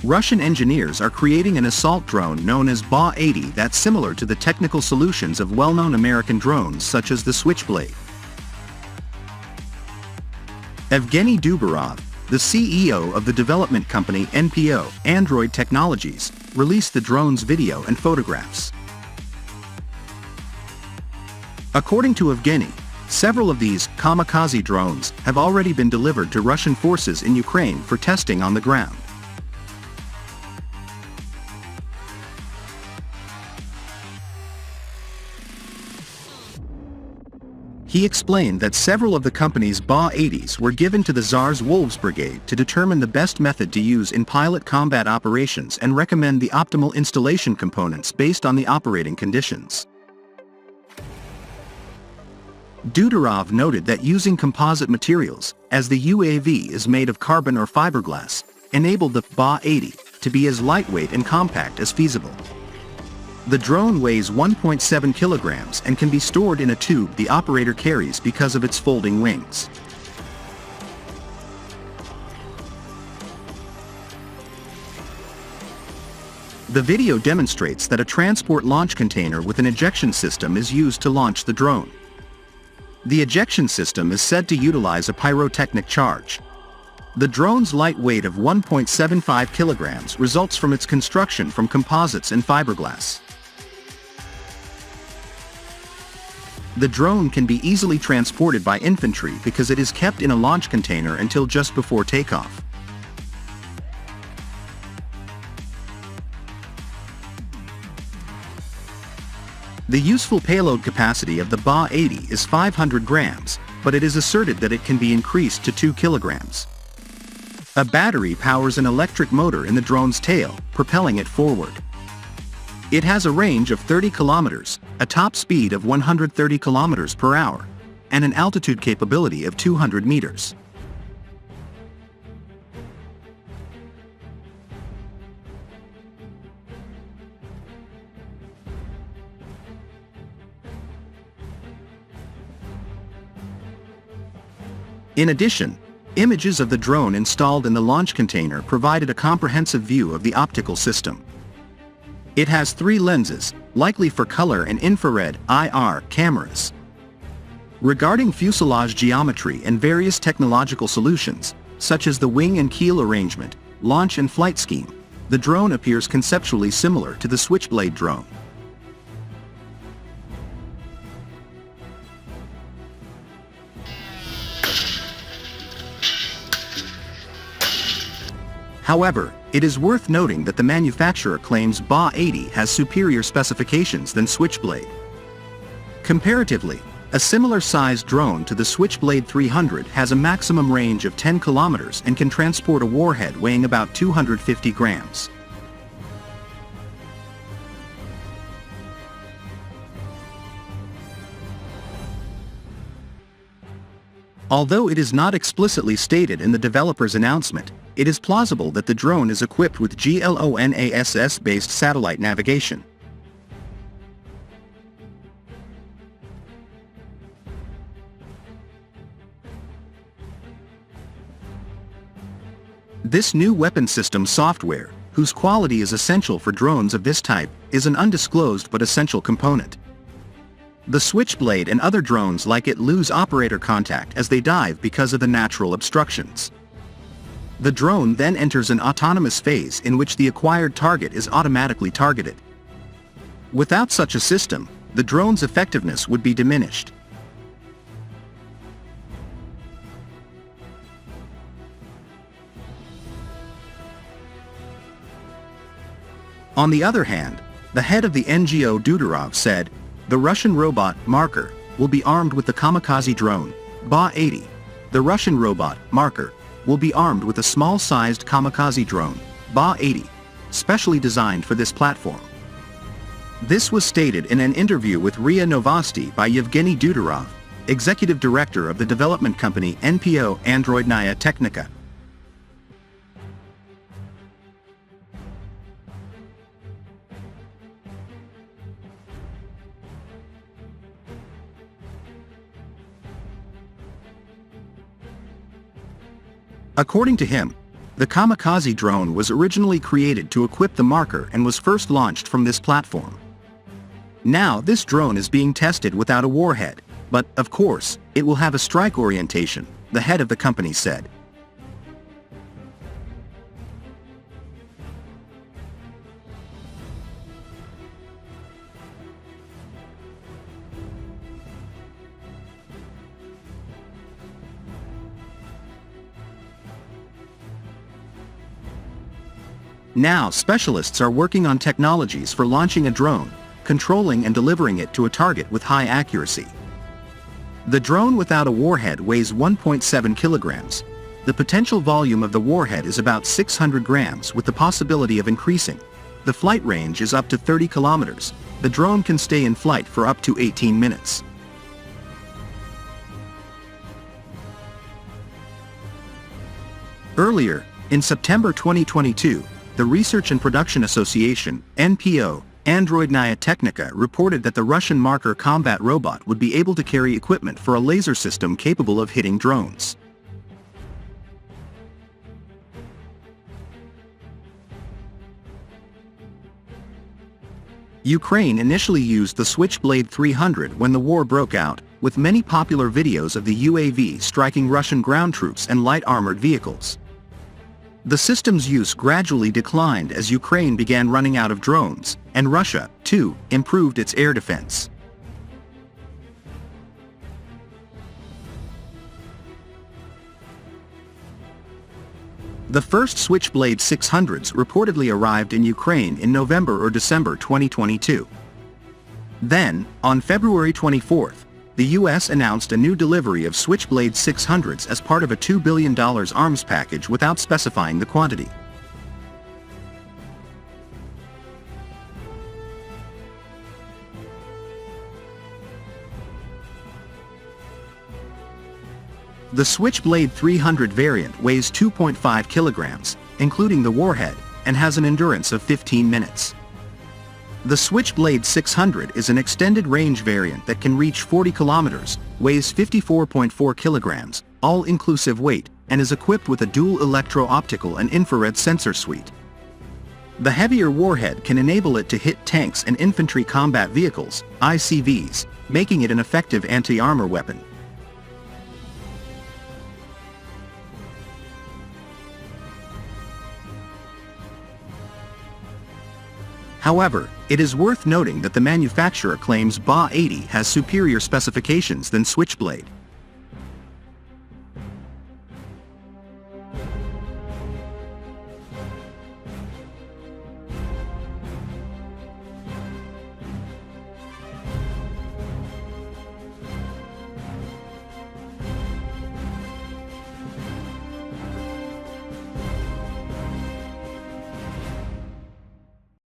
Russian engineers are creating an assault drone known as Ba-80 that's similar to the technical solutions of well-known American drones such as the Switchblade. Evgeny Dubarov, the CEO of the development company NPO, Android Technologies, released the drone's video and photographs. According to Evgeny, several of these Kamikaze drones have already been delivered to Russian forces in Ukraine for testing on the ground. He explained that several of the company's Ba-80s were given to the Tsar's Wolves Brigade to determine the best method to use in pilot combat operations and recommend the optimal installation components based on the operating conditions. Dudarov noted that using composite materials, as the UAV is made of carbon or fiberglass, enabled the Ba-80 to be as lightweight and compact as feasible. The drone weighs 1.7 kilograms and can be stored in a tube the operator carries because of its folding wings. The video demonstrates that a transport launch container with an ejection system is used to launch the drone. The ejection system is said to utilize a pyrotechnic charge. The drone's light weight of 1.75 kilograms results from its construction from composites and fiberglass. The drone can be easily transported by infantry because it is kept in a launch container until just before takeoff. The useful payload capacity of the Ba-80 is 500 grams, but it is asserted that it can be increased to 2 kilograms. A battery powers an electric motor in the drone's tail, propelling it forward. It has a range of 30 kilometers, a top speed of 130 kilometers per hour, and an altitude capability of 200 meters. In addition, images of the drone installed in the launch container provided a comprehensive view of the optical system. It has 3 lenses, likely for color and infrared (IR) cameras. Regarding fuselage geometry and various technological solutions, such as the wing and keel arrangement, launch and flight scheme, the drone appears conceptually similar to the Switchblade drone. However, it is worth noting that the manufacturer claims Ba-80 has superior specifications than Switchblade. Comparatively, a similar-sized drone to the Switchblade 300 has a maximum range of 10 kilometers and can transport a warhead weighing about 250 grams. Although it is not explicitly stated in the developer's announcement, it is plausible that the drone is equipped with GLONASS-based satellite navigation. This new weapon system software, whose quality is essential for drones of this type, is an undisclosed but essential component. The Switchblade and other drones like it lose operator contact as they dive because of the natural obstructions. The drone then enters an autonomous phase in which the acquired target is automatically targeted. Without such a system, the drone's effectiveness would be diminished. On the other hand, the head of the NGO Dudarov said, "The Russian robot, Marker, will be armed with the Kamikaze drone, Ba-80. The Russian robot, Marker, will be armed with a small-sized Kamikaze drone, Ba-80, specially designed for this platform." This was stated in an interview with RIA Novosti by Yevgeny Dudarov, executive director of the development company NPO Androidnaya Technika. According to him, The Kamikaze drone was originally created to equip the Marker and was first launched from this platform. Now this drone is being tested without a warhead, but, of course, it will have a strike orientation, the head of the company said. Now specialists are working on technologies for launching a drone, controlling and delivering it to a target with high accuracy. The drone without a warhead weighs 1.7 kilograms. The potential volume of the warhead is about 600 grams with the possibility of increasing. The flight range is up to 30 kilometers. The drone can stay in flight for up to 18 minutes. Earlier, in September 2022, the Research and Production Association, NPO, Androidnaya Technica reported that the Russian Marker combat robot would be able to carry equipment for a laser system capable of hitting drones. Ukraine initially used the Switchblade 300 when the war broke out, with many popular videos of the UAV striking Russian ground troops and light armored vehicles. The system's use gradually declined as Ukraine began running out of drones, and Russia, too, improved its air defense. The first Switchblade 600s reportedly arrived in Ukraine in November or December 2022. Then, on February 24th, the U.S. announced a new delivery of Switchblade 600s as part of a $2 billion arms package without specifying the quantity. The Switchblade 300 variant weighs 2.5 kilograms, including the warhead, and has an endurance of 15 minutes. The Switchblade 600 is an extended-range variant that can reach 40 kilometers, weighs 54.4 kilograms, all-inclusive weight, and is equipped with a dual electro-optical and infrared sensor suite. The heavier warhead can enable it to hit tanks and infantry combat vehicles, ICVs, making it an effective anti-armor weapon. However, it is worth noting that the manufacturer claims BA-80 has superior specifications than Switchblade.